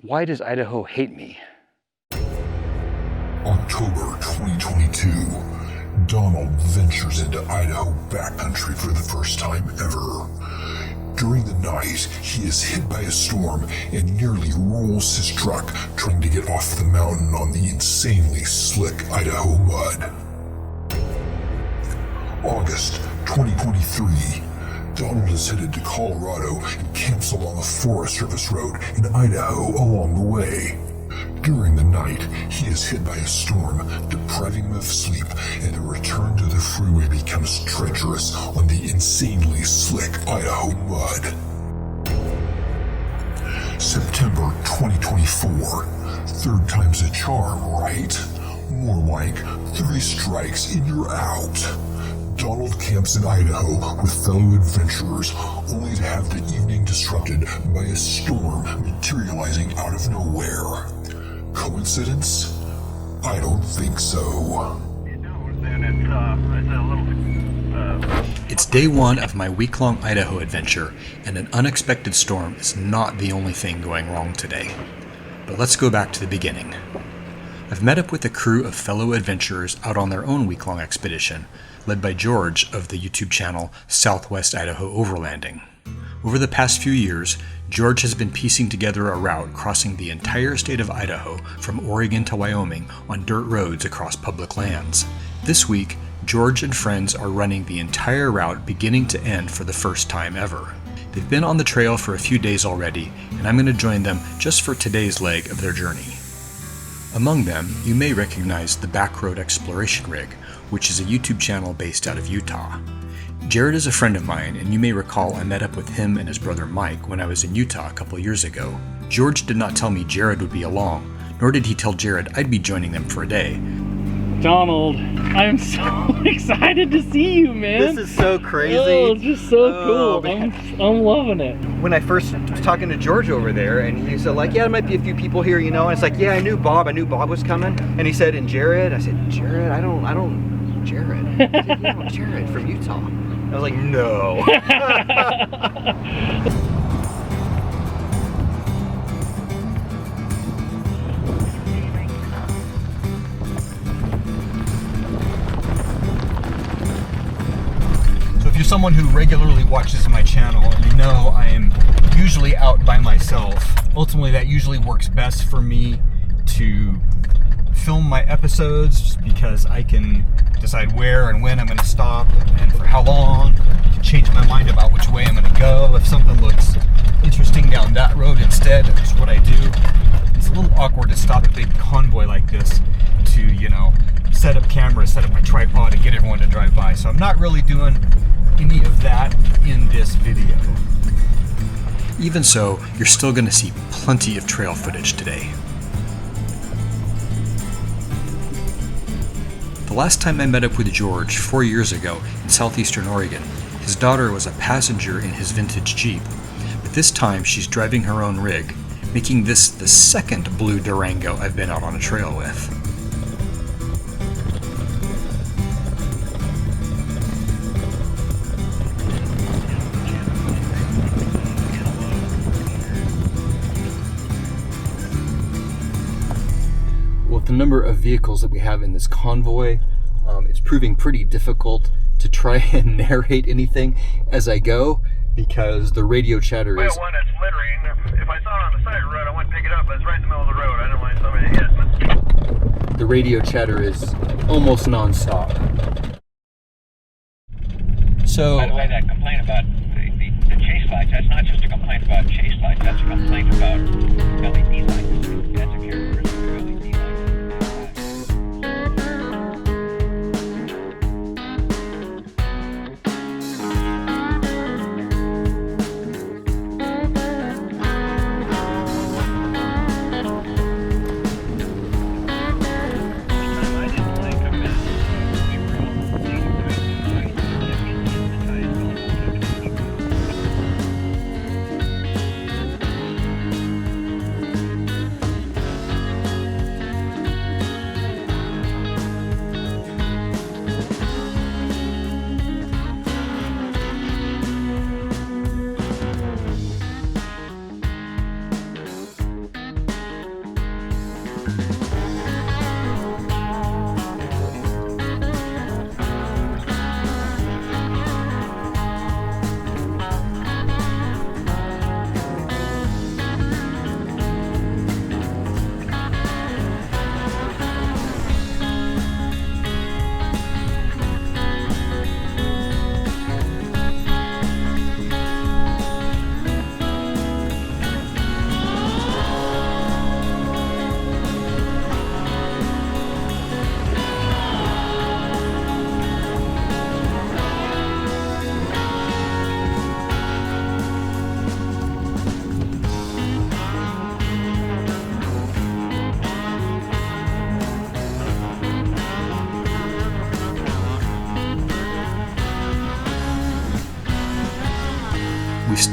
Why does Idaho hate me? October 2022. Donald ventures into Idaho backcountry for the first time ever. During the night, he is hit by a storm and nearly rolls his truck trying to get off the mountain on the insanely slick Idaho mud. August 2023. Donald is headed to Colorado and camps along a Forest Service road in Idaho along the way. During the night, he is hit by a storm, depriving him of sleep, and the return to the freeway becomes treacherous on the insanely slick Idaho mud. September 2024. Third time's a charm, right? More like 3 strikes and you're out. Donald camps in Idaho with fellow adventurers, only to have the evening disrupted by a storm materializing out of nowhere. Coincidence? I don't think so. It's day 1 of my week-long Idaho adventure, and an unexpected storm is not the only thing going wrong today. But let's go back to the beginning. I've met up with a crew of fellow adventurers out on their own week-long expedition, led by George of the YouTube channel Southwest Idaho Overlanding. Over the past few years, George has been piecing together a route crossing the entire state of Idaho from Oregon to Wyoming on dirt roads across public lands. This week, George and friends are running the entire route beginning to end for the first time ever. They've been on the trail for a few days already, and I'm going to join them just for today's leg of their journey. Among them, you may recognize the Backroad Exploration rig, which is a YouTube channel based out of Utah. Jared is a friend of mine, and you may recall I met up with him and his brother Mike when I was in Utah a couple years ago. George did not tell me Jared would be along, nor did he tell Jared I'd be joining them for a day. Donald, I'm so excited to see you, man. This is so crazy. Oh, it's just so cool. Man. I'm loving it. When I first was talking to George over there, and he said, like, yeah, there might be a few people here, you know, and it's like, yeah, I knew Bob was coming, and he said, and Jared? I said, Jared? I don't, Jared. He said, yeah, Jared from Utah. I was like, no. If you're someone who regularly watches my channel, you know I am usually out by myself. Ultimately, that usually works best for me to film my episodes just because I can decide where and when I'm going to stop and for how long. I can change my mind about which way I'm going to go. If something looks interesting down that road instead, that's what I do. It's a little awkward to stop a big convoy like this to, you know, set up cameras, set up my tripod, and get everyone to drive by. So I'm not really doing any of that in this video. Even so, you're still going to see plenty of trail footage today. The last time I met up with George 4 years ago in southeastern Oregon, his daughter was a passenger in his vintage Jeep, but this time she's driving her own rig, making this the second blue Durango I've been out on a trail with. With the number of vehicles that we have in this convoy, it's proving pretty difficult to try and narrate anything as I go because the radio chatter is... Well, one, it's littering. If I saw it on the side of the road, I wouldn't pick it up, but it's right in the middle of the road. I don't want somebody to hit. The radio chatter is almost non-stop. So... By the way, that complaint about the chase lights, that's not just a complaint about chase lights, that's a complaint about LED lights. That's a characteristic of LED lights.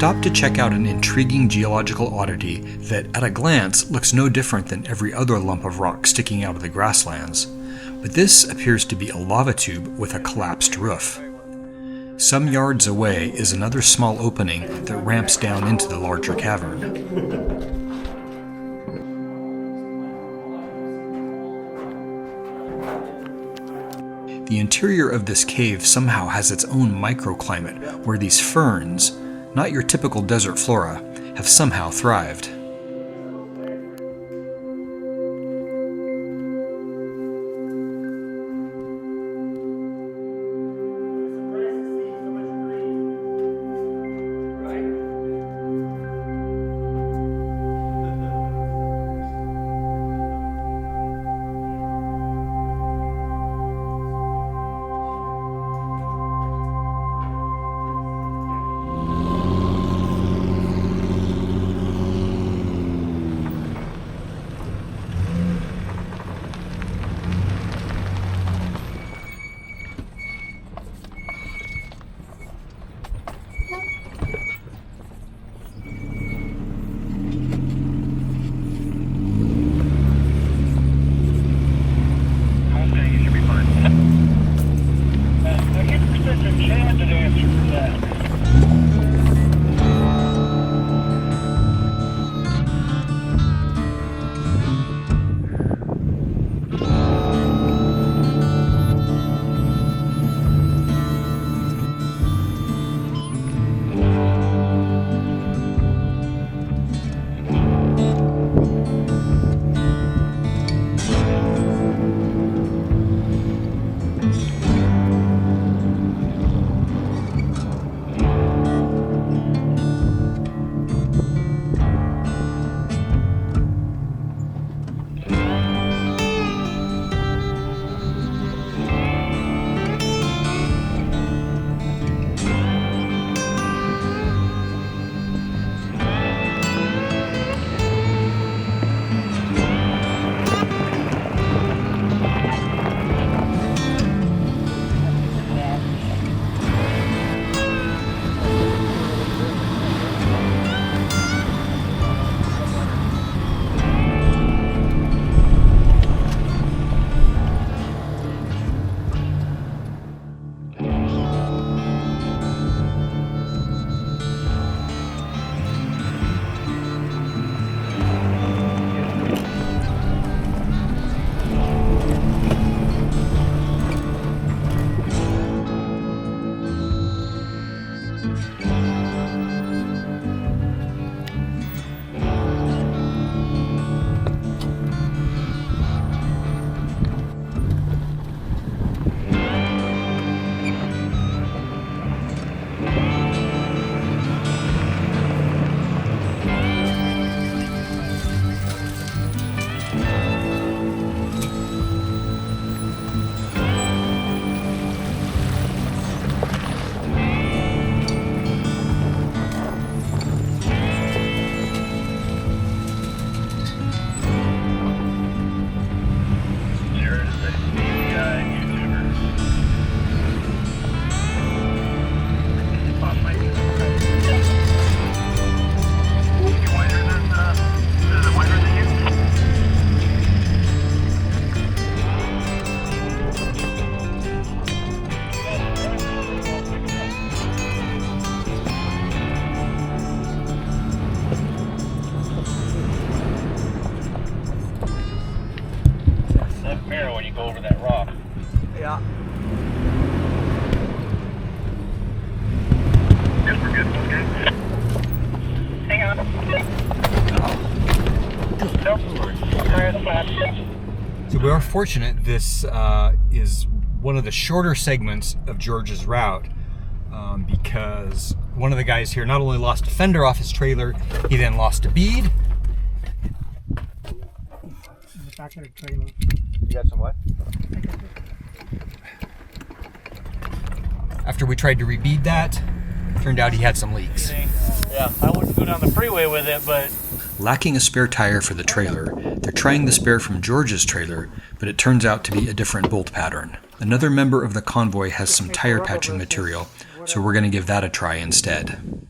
stopped to check out an intriguing geological oddity that, at a glance, looks no different than every other lump of rock sticking out of the grasslands. But this appears to be a lava tube with a collapsed roof. Some yards away is another small opening that ramps down into the larger cavern. The interior of this cave somehow has its own microclimate, where these ferns, not your typical desert flora, have somehow thrived. So we are fortunate this is one of the shorter segments of George's route because one of the guys here not only lost a fender off his trailer, he then lost a bead. Back of the trailer. You got some what? After we tried to rebead that, turned out he had some leaks. Yeah, I wouldn't go down the freeway with it, but... Lacking a spare tire for the trailer, they're trying the spare from George's trailer, but it turns out to be a different bolt pattern. Another member of the convoy has some tire patching material, so we're going to give that a try instead.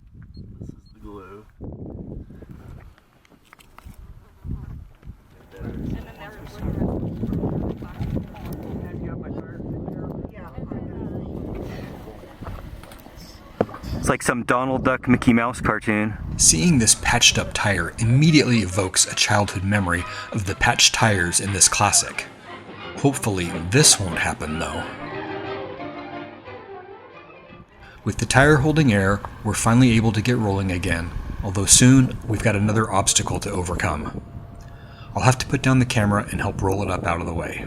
like some Donald Duck Mickey Mouse cartoon. Seeing this patched up tire immediately evokes a childhood memory of the patched tires in this classic. Hopefully this won't happen though. With the tire holding air, we're finally able to get rolling again, although soon we've got another obstacle to overcome. I'll have to put down the camera and help roll it up out of the way.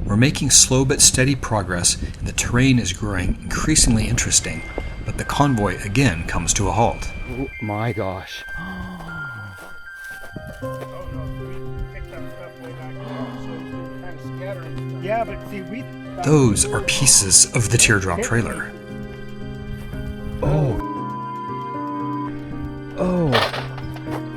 We're making slow but steady progress, and the terrain is growing increasingly interesting, but the convoy again comes to a halt. Oh my gosh. Yeah, but see, we... Those are pieces of the teardrop trailer. Oh.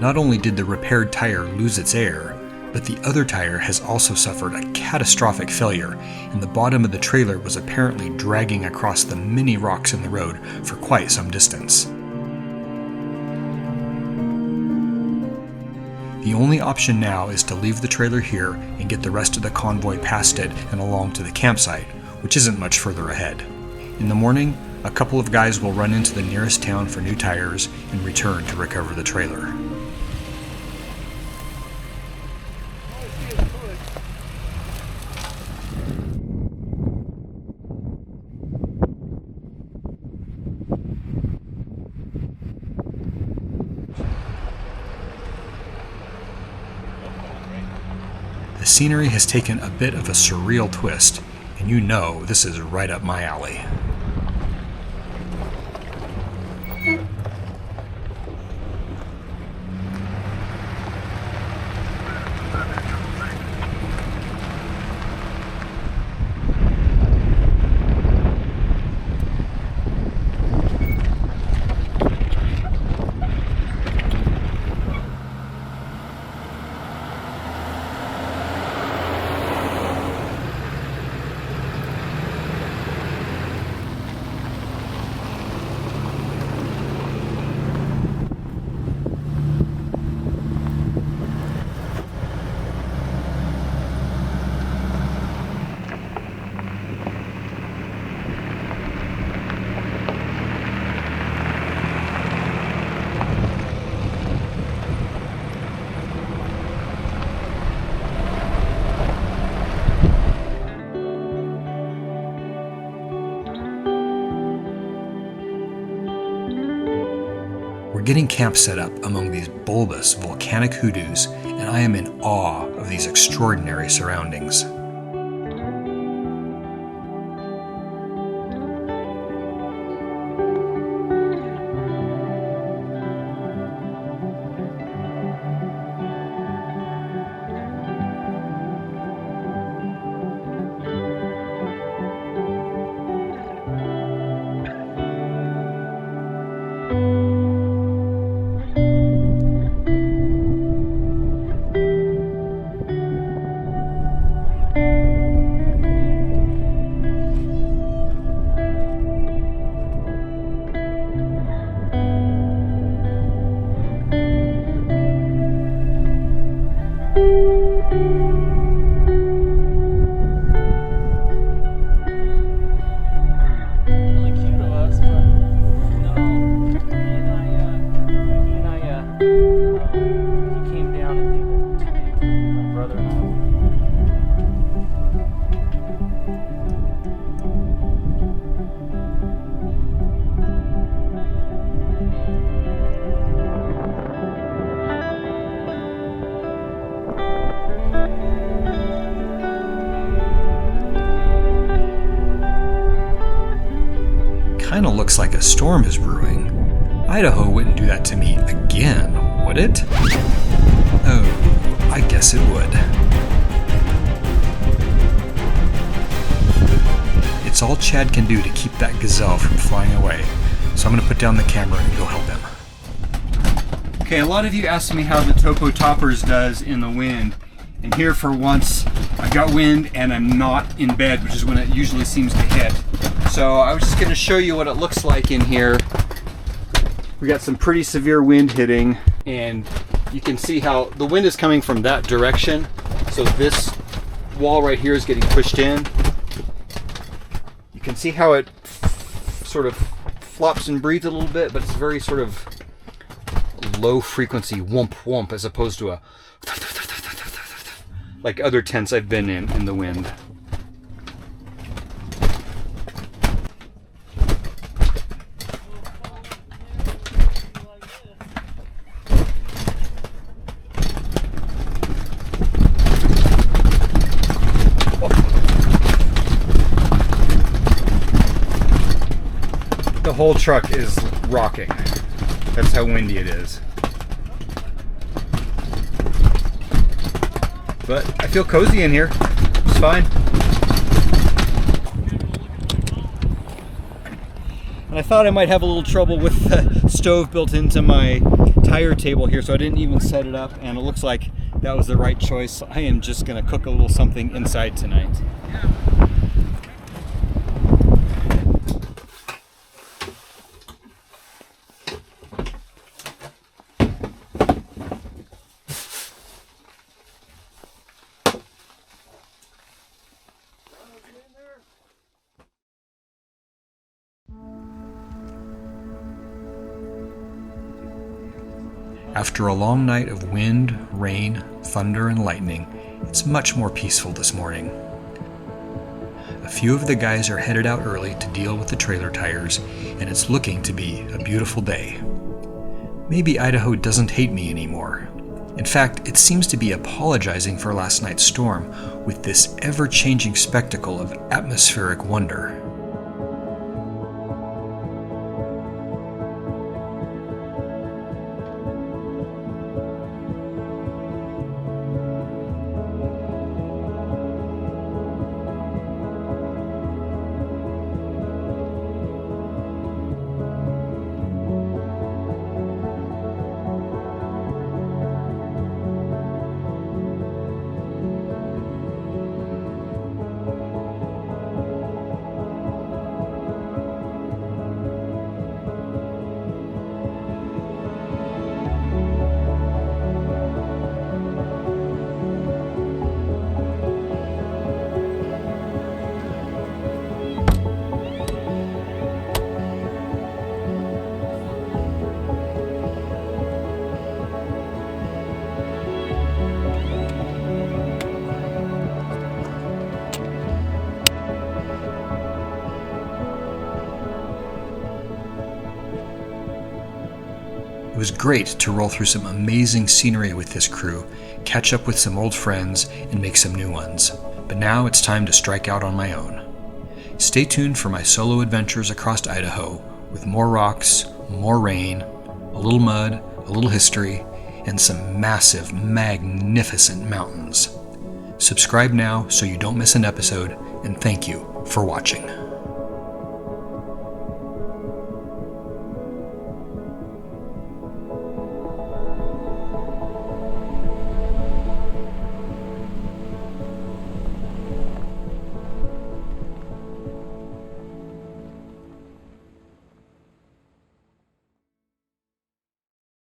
Not only did the repaired tire lose its air, but the other tire has also suffered a catastrophic failure, and the bottom of the trailer was apparently dragging across the many rocks in the road for quite some distance. The only option now is to leave the trailer here and get the rest of the convoy past it and along to the campsite, which isn't much further ahead. In the morning, a couple of guys will run into the nearest town for new tires and return to recover the trailer. The scenery has taken a bit of a surreal twist, and you know this is right up my alley. Getting camp set up among these bulbous volcanic hoodoos, and I am in awe of these extraordinary surroundings. Kinda looks like a storm is brewing. Idaho wouldn't do that to me again, would it? Oh, I guess it would. It's all Chad can do to keep that gazelle from flying away, so I'm gonna put down the camera and go help him. Okay, a lot of you asked me how the Topo Toppers does in the wind, and here for once I've got wind and I'm not in bed, which is when it usually seems to hit. So I was just going to show you what it looks like in here. We got some pretty severe wind hitting, and you can see how the wind is coming from that direction. So this wall right here is getting pushed in. You can see how it sort of flops and breathes a little bit, but it's very sort of low frequency whoomp whoomp as opposed to a like other tents I've been in the wind. The whole truck is rocking. That's how windy it is. But I feel cozy in here. It's fine. And I thought I might have a little trouble with the stove built into my tire table here, so I didn't even set it up, and it looks like that was the right choice. So I am just gonna cook a little something inside tonight. After a long night of wind, rain, thunder, and lightning, it's much more peaceful this morning. A few of the guys are headed out early to deal with the trailer tires, and it's looking to be a beautiful day. Maybe Idaho doesn't hate me anymore. In fact, it seems to be apologizing for last night's storm with this ever-changing spectacle of atmospheric wonder. It was great to roll through some amazing scenery with this crew, catch up with some old friends, and make some new ones. But now it's time to strike out on my own. Stay tuned for my solo adventures across Idaho with more rocks, more rain, a little mud, a little history, and some massive, magnificent mountains. Subscribe now so you don't miss an episode, and thank you for watching.